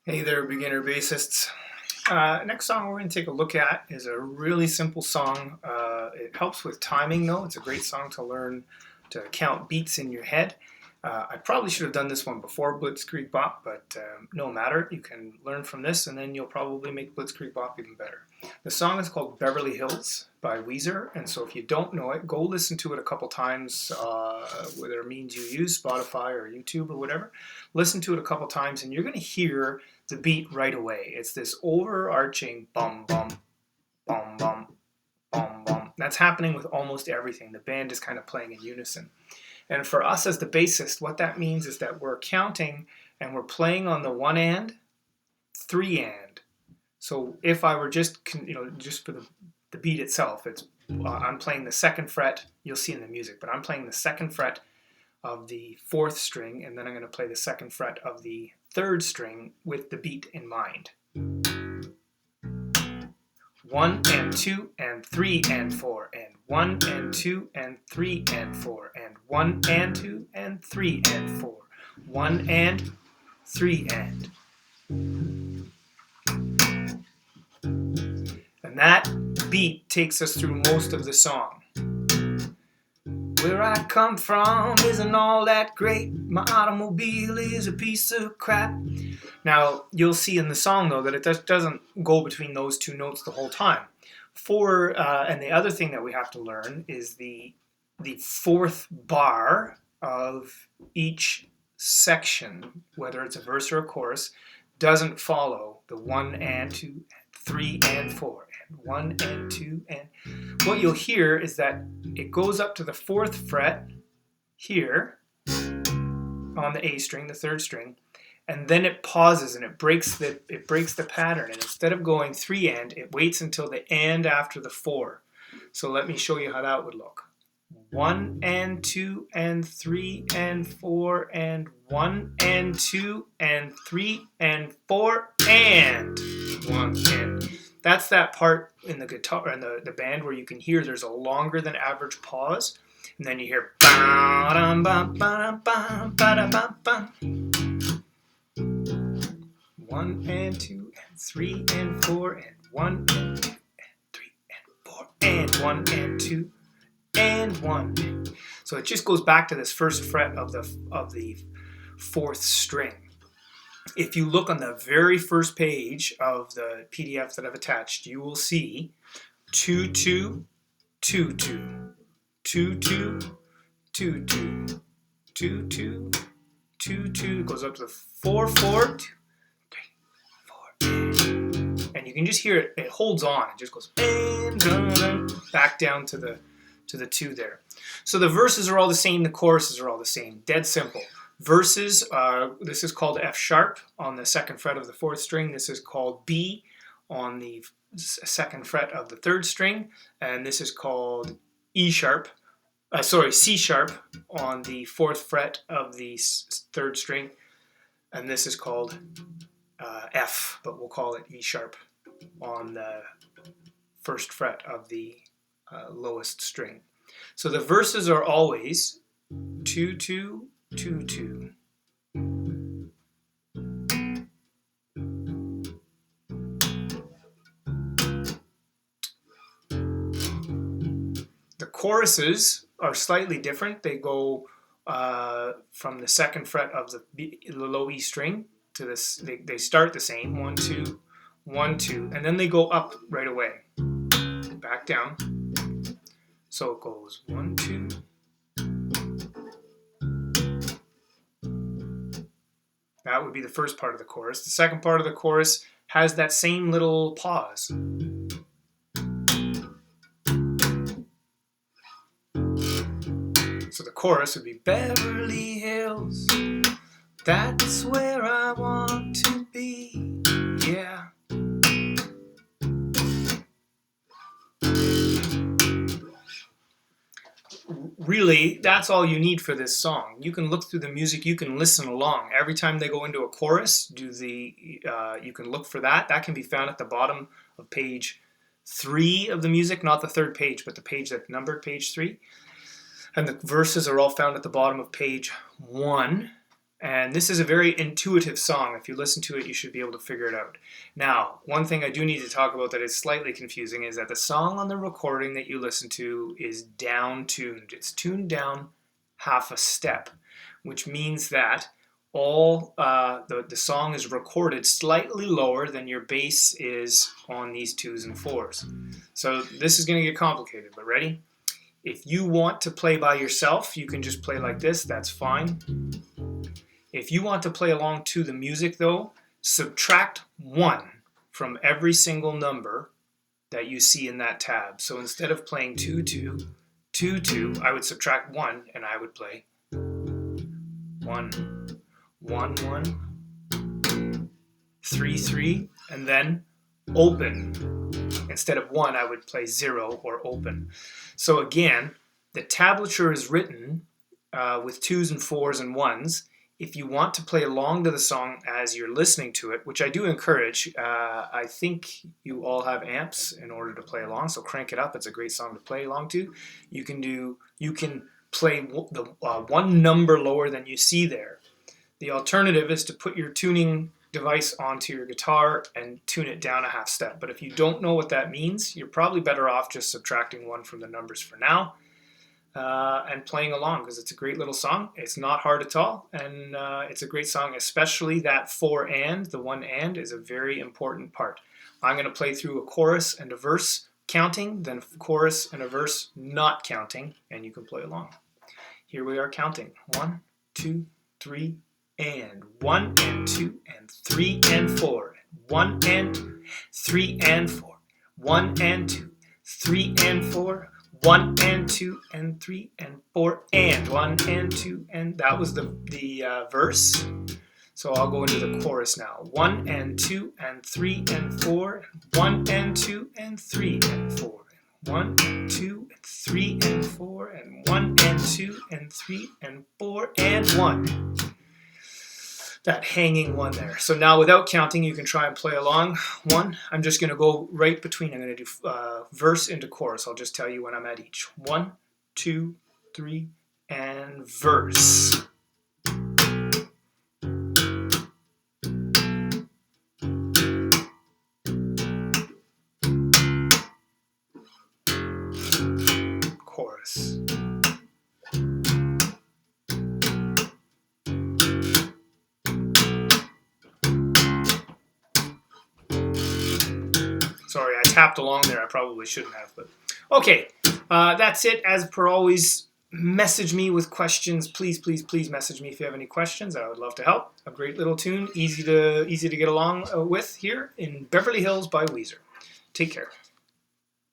Hey there, beginner bassists. Next song we're going to take a look at is a really simple song. It helps with timing, though. It's a great song to learn to count beats in your head. I probably should have done this one before Blitzkrieg Bop, but no matter. You can learn from this, and then you'll probably make Blitzkrieg Bop even better. The song is called Beverly Hills by Weezer, and so if you don't know it, go listen to it a couple times, whether means you use Spotify or YouTube or whatever. Listen to it a couple times, and you're going to hear the beat right away. It's this overarching bum bum bum bum bum bum. That's happening with almost everything. The band is kind of playing in unison. And for us as the bassist, what that means is that we're counting and we're playing on the one and, three and. So if I were just for the beat itself, it's I'm playing the second fret. You'll see in the music, but I'm playing the second fret of the fourth string, and then I'm going to play the second fret of the third string with the beat in mind. 1 and 2 and 3 and 4 and 1 and 2 and 3 and 4 and 1 and 2 and 3 and 4, 1 and 3 and. And that beat takes us through most of the song. Where I come from isn't all that great. My automobile is a piece of crap. Now, you'll see in the song, though, that it doesn't go between those two notes the whole time. And the other thing that we have to learn is the fourth bar of each section, whether it's a verse or a chorus, doesn't follow the 1 and 2, 3 and 4, and 1 and 2 and. What you'll hear is that it goes up to the fourth fret here on the A string, the third string, and then it pauses and it breaks the pattern. And instead of going 3 and, it waits until the and after the 4. So let me show you how that would look. 1 and 2 and 3 and 4 and 1 and 2 and 3 and 4 and 1 and. That's that part in the guitar and the band where you can hear there's a longer than average pause, and then you hear 1 and 2 and 3 and 4 and 1 and 2 and 3 and 4 and 1 and 2 and 1. So it just goes back to this first fret of the fourth string. If you look on the very first page of the PDF that I've attached, you will see 2 2 2 2 2 2 2 2 2 2 2 2. It goes up to the 4 4 2 3 4, and you can just hear it. It holds on. It just goes back down to the 2 there. So the verses are all the same. The choruses are all the same. Dead simple. Verses, this is called F sharp on the second fret of the fourth string. This is called B on the second fret of the third string. And this is called C sharp on the fourth fret of the third string. And this is called F, but we'll call it E sharp on the first fret of the lowest string. So the verses are always 2 2 2 2. The choruses are slightly different. They go from the second fret of the low E string to this. They start the same 1 2 1 2, and then they go up right away, back down. So it goes 1 2. That would be the first part of the chorus. The second part of the chorus has that same little pause. So the chorus would be Beverly Hills, that's where I want to be, yeah. Really, that's all you need for this song. You can look through the music, you can listen along. Every time they go into a chorus, you can look for that. That can be found at the bottom of page 3 of the music, not the third page, but the page that's numbered, page 3. And the verses are all found at the bottom of page 1. And this is a very intuitive song. If you listen to it, you should be able to figure it out. Now, one thing I do need to talk about that is slightly confusing is that the song on the recording that you listen to is down-tuned. It's tuned down half a step, which means that all the song is recorded slightly lower than your bass is on these 2s and 4s. So this is going to get complicated, but ready? If you want to play by yourself, you can just play like this. That's fine. If you want to play along to the music, though, subtract 1 from every single number that you see in that tab. So instead of playing 2, 2, 2, 2, I would subtract 1 and I would play 1, 1, 1, 3, 3, and then open. Instead of 1, I would play 0 or open. So again, the tablature is written with 2s and 4s and 1s. If you want to play along to the song as you're listening to it, which I do encourage, I think you all have amps in order to play along, so crank it up. It's a great song to play along to. You can play the one number lower than you see there. The alternative is to put your tuning device onto your guitar and tune it down a half step. But if you don't know what that means, you're probably better off just subtracting 1 from the numbers for now. And playing along, because it's a great little song. It's not hard at all, and it's a great song, especially that 4 and, the 1 and is a very important part. I'm going to play through a chorus and a verse counting, then a chorus and a verse not counting, and you can play along. Here we are counting. 1, 2, 3, and 1 and 2 and 3 and 4. 1 and 2, 3 and 4. 1 and 2, 3 and 4. 1 and 2 and 3 and 4 and 1 and 2 and that was the verse. So I'll go into the chorus now. 1 and 2 and 3 and 4. 1 and 2 and 3 and 4. 1 and 2 and 3 and 4 and 1 and 2 and 3 and 4 and 1. That hanging 1 there. So now without counting, you can try and play along. 1, I'm just going to go right between. I'm going to do verse into chorus. I'll just tell you when I'm at each. 1, 2, 3, and verse. Chorus. Sorry, I tapped along there. I probably shouldn't have, but okay. That's it. As per always, message me with questions. Please, please, please message me if you have any questions. I would love to help. A great little tune, easy to get along with here in Beverly Hills by Weezer. Take care.